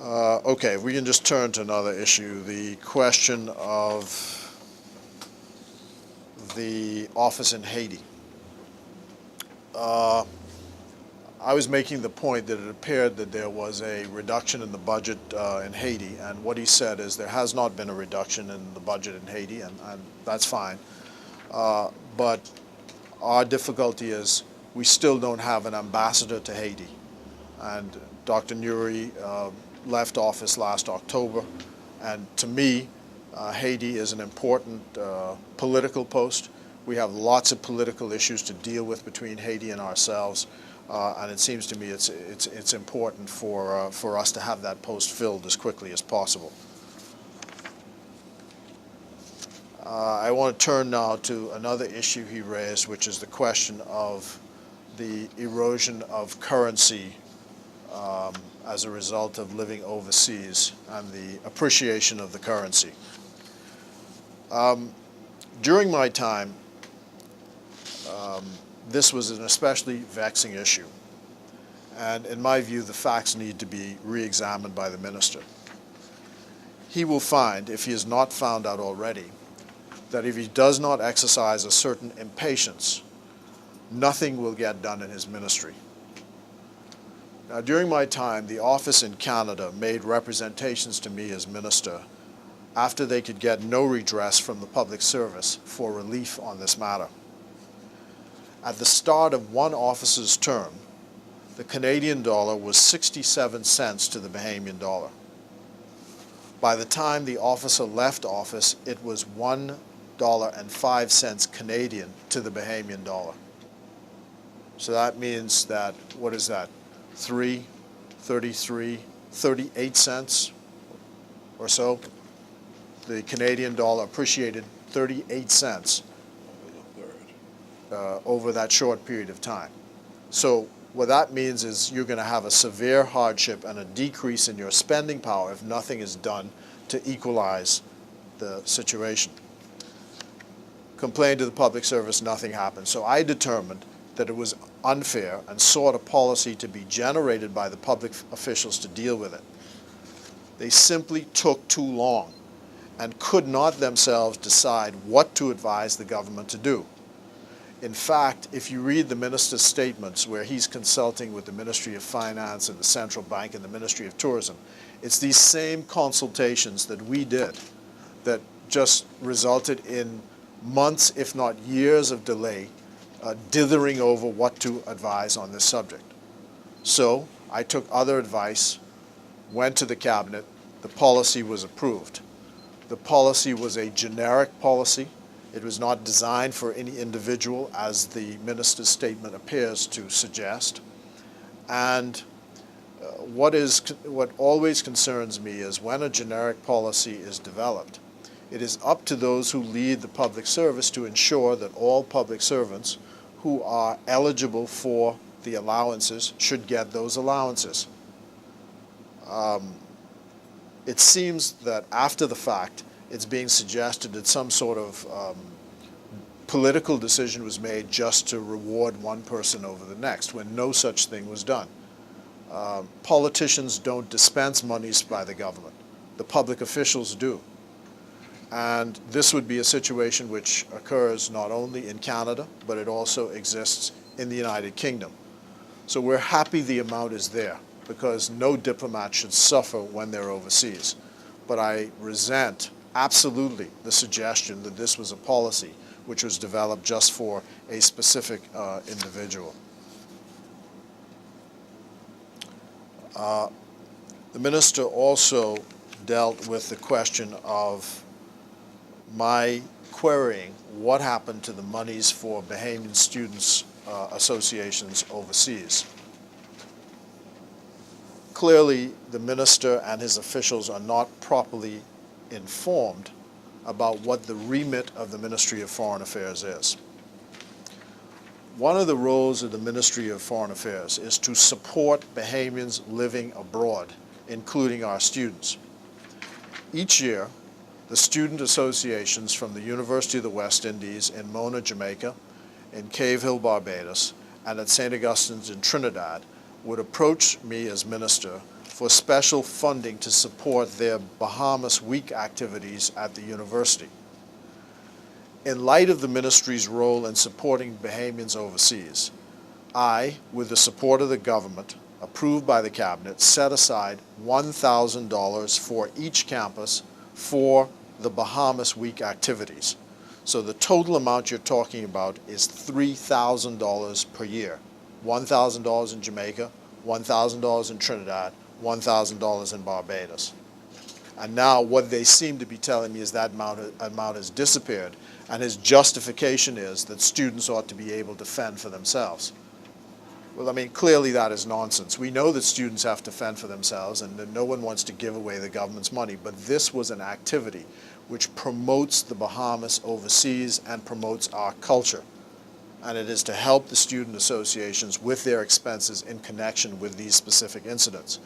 Okay, we can just turn to another issue, the question of the office in Haiti. I was making the point that it appeared that there was a reduction in the budget in Haiti, and what he said is there has not been a reduction in the budget in Haiti, and that's fine. But our difficulty is we still don't have an ambassador to Haiti. And Dr. Nuri left office last October, and to me, Haiti is an important political post. We have lots of political issues to deal with between Haiti and ourselves, and it seems to me it's important for us to have that post filled as quickly as possible. I want to turn now to another issue he raised, which is the question of the erosion of currency as a result of living overseas and the appreciation of the currency. During my time, this was an especially vexing issue. And in my view, the facts need to be re-examined by the minister. He will find, if he has not found out already, that if he does not exercise a certain impatience, nothing will get done in his ministry. Now, during my time, the office in Canada made representations to me as minister after they could get no redress from the public service for relief on this matter. At the start of one officer's term, the Canadian dollar was 67 cents to the Bahamian dollar. By the time the officer left office, it was $1.05 Canadian to the Bahamian dollar. So that means that, what is that, 38 cents or so? The Canadian dollar appreciated 38 cents over that short period of time. So what that means is you're going to have a severe hardship and a decrease in your spending power if nothing is done to equalize the situation. Complained to the public service, nothing happened. So I determined that it was unfair and sought a policy to be generated by the public officials to deal with it. They simply took too long and could not themselves decide what to advise the government to do. In fact, if you read the minister's statements where he's consulting with the Ministry of Finance and the Central Bank and the Ministry of Tourism, it's these same consultations that we did that just resulted in months, if not years of delay, dithering over what to advise on this subject. So I took other advice, went to the cabinet, the policy was approved. The policy was a generic policy. It was not designed for any individual, as the minister's statement appears to suggest. And what always concerns me is when a generic policy is developed, it is up to those who lead the public service to ensure that all public servants who are eligible for the allowances should get those allowances. It seems that after the fact, it's being suggested that some sort of political decision was made just to reward one person over the next, when no such thing was done. Politicians don't dispense monies by the government. The public officials do. And this would be a situation which occurs not only in Canada, but it also exists in the United Kingdom. So we're happy the amount is there, because no diplomat should suffer when they're overseas. But I resent absolutely the suggestion that this was a policy which was developed just for a specific individual. The minister also dealt with the question of my querying what happened to the monies for Bahamian students' associations overseas. Clearly, the minister and his officials are not properly informed about what the remit of the Ministry of Foreign Affairs is. One of the roles of the Ministry of Foreign Affairs is to support Bahamians living abroad, including our students. Each year, the student associations from the University of the West Indies in Mona, Jamaica, in Cave Hill, Barbados, and at St. Augustine's in Trinidad would approach me as minister for special funding to support their Bahamas Week activities at the university. In light of the ministry's role in supporting Bahamians overseas, I, with the support of the government, approved by the cabinet, set aside $1,000 for each campus for the Bahamas Week activities. So the total amount you're talking about is $3,000 per year. $1,000 in Jamaica, $1,000 in Trinidad, $1,000 in Barbados. And now what they seem to be telling me is that amount has disappeared, and his justification is that students ought to be able to fend for themselves. Well, I mean, clearly that is nonsense. We know that students have to fend for themselves and that no one wants to give away the government's money, but this was an activity which promotes the Bahamas overseas and promotes our culture. And it is to help the student associations with their expenses in connection with these specific incidents.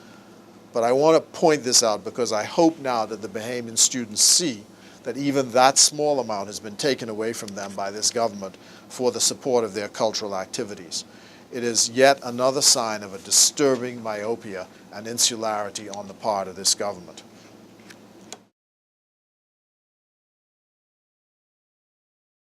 But I want to point this out because I hope now that the Bahamian students see that even that small amount has been taken away from them by this government for the support of their cultural activities. It is yet another sign of a disturbing myopia and insularity on the part of this government.